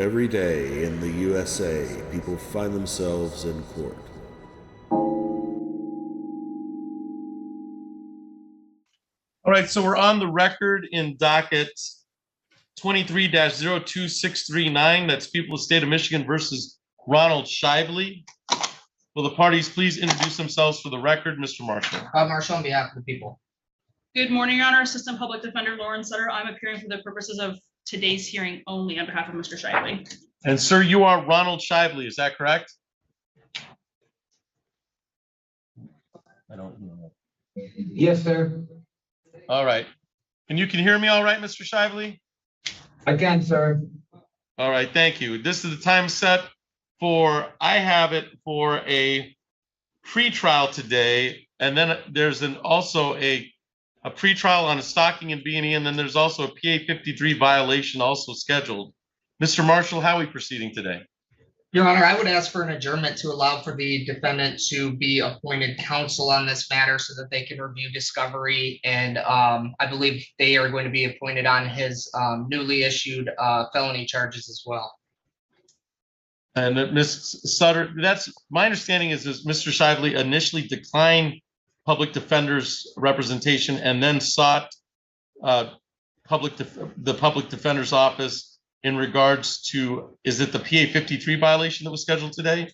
Every day in the USA, people find themselves in court. All right, so we're on the record in docket 23-02639. That's People of the State of Michigan versus Ronald Shively. Will the parties please introduce themselves for the record? Mr. Marshall. Marshall, on behalf of the people. Good morning, Your Honor. Assistant Public Defender Lauren Sutter. I'm appearing for the purposes of today's hearing only on behalf of Mr. Shively. And sir, you are Ronald Shively, is that correct? I don't know. Yes, sir. All right. And you can hear me all right, Mr. Shively? I can, sir. All right, thank you. This is the time set for, I have it for a pre-trial today, and then there's also a pre-trial on a stalking and B&E, and then there's also a PA 53 violation also scheduled. Mr. Marshall, how are we proceeding today? Your Honor, I would ask for an adjournment to allow for the defendant to be appointed counsel on this matter so that they can review discovery. And I believe they are going to be appointed on his newly issued felony charges as well. And Ms. Sutter, that's my understanding is Mr. Shively initially declined public defender's representation and then sought the public defender's office in regards to, is it the PA 53 violation that was scheduled today?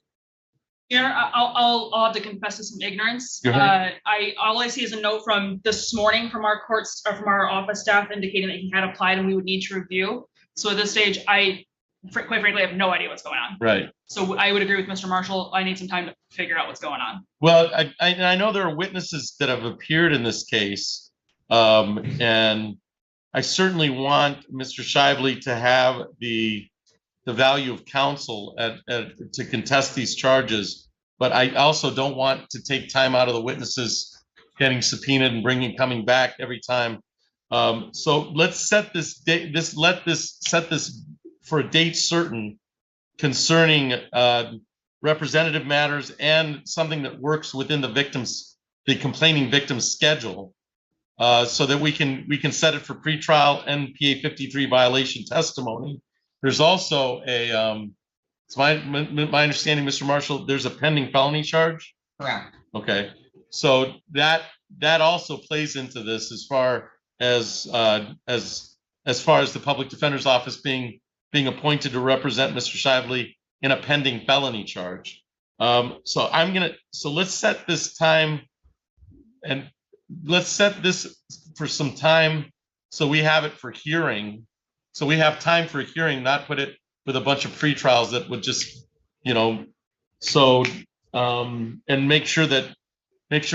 Yeah, I'll have to confess to some ignorance. All I see is a note from this morning from our courts or from our office staff indicating that he had applied and we would need to review. So at this stage, quite frankly, I have no idea what's going on. Right. So I would agree with Mr. Marshall. I need some time to figure out what's going on. Well, I know there are witnesses that have appeared in this case, and I certainly want Mr. Shively to have the value of counsel to contest these charges, but I also don't want to take time out of the witnesses getting subpoenaed and coming back every time. So let's set this date. Set this for a date certain concerning representative matters and something that works within the complaining victim's schedule. So that we can set it for pretrial and PA 53 violation testimony. There's also it's my understanding, Mr. Marshall, there's a pending felony charge. Correct. Okay, so that also plays into this as far as the public defender's office being appointed to represent Mr. Shively in a pending felony charge. So let's set this time and let's set this for some time so we have it for hearing. So we have time for a hearing, not put it with a bunch of pre-trials that would just, and make sure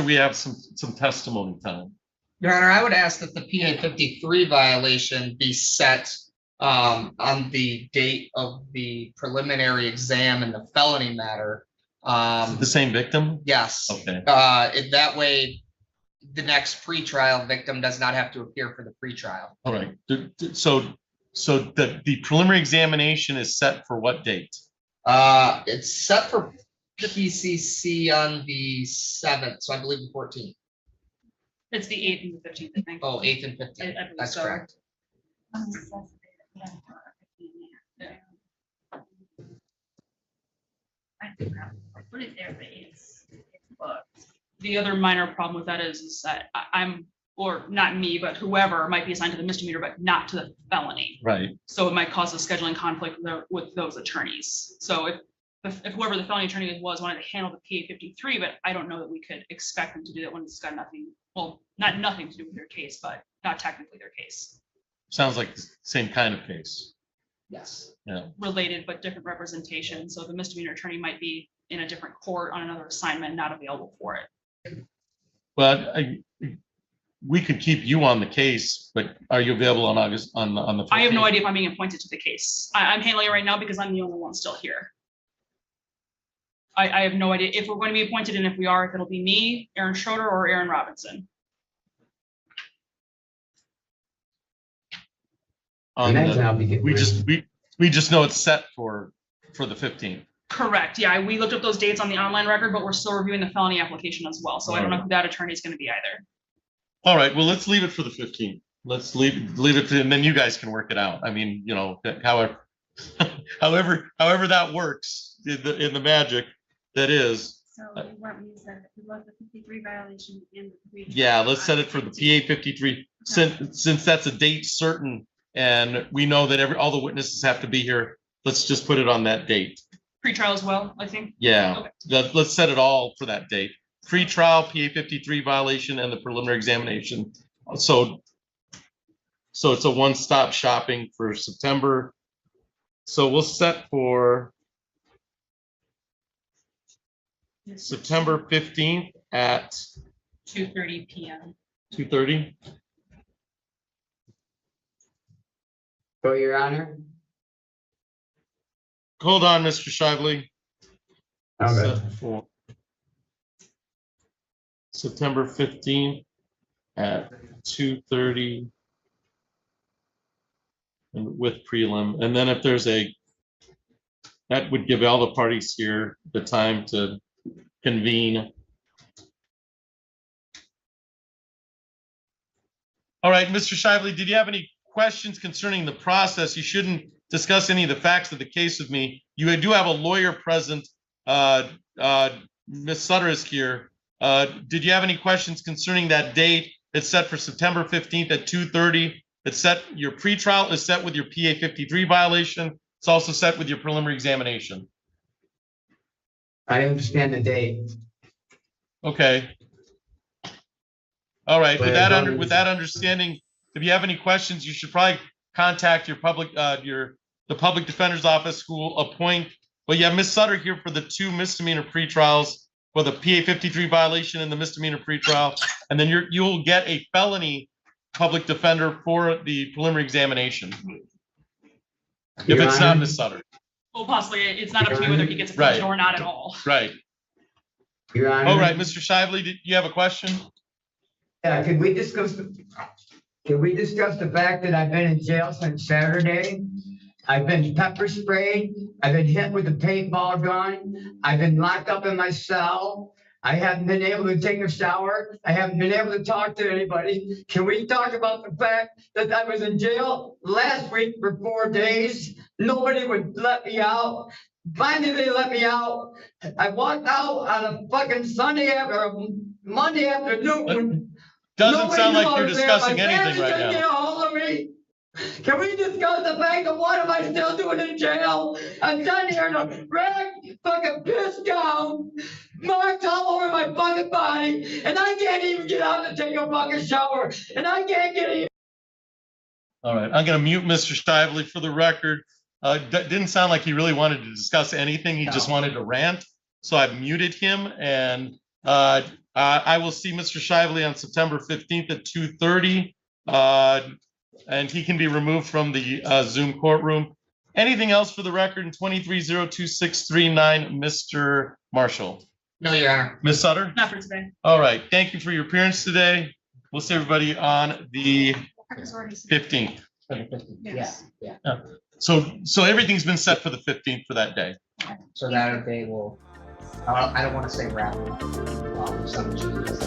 we have some testimony time. Your Honor, I would ask that the PA 53 violation be set on the date of the preliminary exam in the felony matter. The same victim? Yes. Okay. That way, the next pretrial victim does not have to appear for the pretrial. All right. So the preliminary examination is set for what date? It's set for PCC on the 7th, so I believe the 14th. It's the 8th and the 15th, I think. Oh, 8th and 15th. That's so. Correct. Put it there, but it's booked. The other minor problem with that is that I'm, or not me, but whoever might be assigned to the misdemeanor, but not to the felony. Right. So it might cause a scheduling conflict with those attorneys. So if whoever the felony attorney was wanted to handle the PA 53, but I don't know that we could expect them to do that when it's got nothing, well, not nothing to do with their case, but not technically their case. Sounds like the same kind of case. Yes. Yeah. Related but different representation. So the misdemeanor attorney might be in a different court on another assignment, not available for it. But we could keep you on the case, but are you available on August on the 15th? I have no idea if I'm being appointed to the case. I'm handling it right now because I'm the only one still here. I have no idea if we're going to be appointed, and if we are, if it'll be me, Aaron Schroeder, or Aaron Robinson. We just know it's set for the 15th. Correct. Yeah, we looked up those dates on the online record, but we're still reviewing the felony application as well. So I don't know who that attorney is going to be either. All right. Well, let's leave it for the 15th. Let's leave it, and then you guys can work it out. I mean, however, however that works in the magic that is. So we want to use that, we love the 53 violation and the. Yeah, let's set it for the PA 53, since that's a date certain, and we know that all the witnesses have to be here. Let's just put it on that date. Pre-trial as well, I think. Yeah, let's set it all for that date. Pre-trial, PA 53 violation, and the preliminary examination. So it's a one-stop shopping for September. So we'll set for September 15th at 2:30 p.m. 2:30. So, Your Honor. Hold on, Mr. Shively. Okay. Set for September 15th at 2:30 and with prelim. And then if there's that would give all the parties here the time to convene. All right, Mr. Shively, did you have any questions concerning the process? You shouldn't discuss any of the facts of the case with me. You do have a lawyer present. Ms. Sutter is here. Did you have any questions concerning that date? It's set for September 15th at 2:30. It's set, your pretrial is set with your PA 53 violation. It's also set with your preliminary examination. I understand the date. Okay. All right, with that understanding, if you have any questions, you should probably contact your the public defender's office, who will appoint. Well, you have Ms. Sutter here for the 2 misdemeanor pretrials, for the PA 53 violation and the misdemeanor pretrial, and then you'll get a felony public defender for the preliminary examination. If it's not Ms. Sutter. Well, possibly, it's not up to me whether he gets a pension or not at all. Right. Your Honor. All right, Mr. Shively, did you have a question? Yeah, can we discuss the fact that I've been in jail since Saturday? I've been pepper sprayed. I've been hit with a paintball gun. I've been locked up in my cell. I haven't been able to take a shower. I haven't been able to talk to anybody. Can we talk about the fact that I was in jail last week for 4 days? Nobody would let me out. Finally, they let me out. I walked out on a fucking Monday afternoon. Doesn't sound like you're discussing anything right now. All of me. Can we discuss the fact of what am I still doing in jail? I'm done here in a rag, fucking pissed gown, marks all over my fucking body, and I can't even get out to take a fucking shower, and I can't get even. All right, I'm going to mute Mr. Shively for the record. Didn't sound like he really wanted to discuss anything. He just wanted to rant. So I've muted him, and I will see Mr. Shively on September 15th at 2:30. And he can be removed from the Zoom courtroom. Anything else for the record in 2302-639, Mr. Marshall? No, Your Honor. Ms. Sutter? Not for today. All right. Thank you for your appearance today. We'll see everybody on the 15th. Yes. Yeah. So everything's been set for the 15th for that day. So that day will, I don't want to say wrap. Some changes.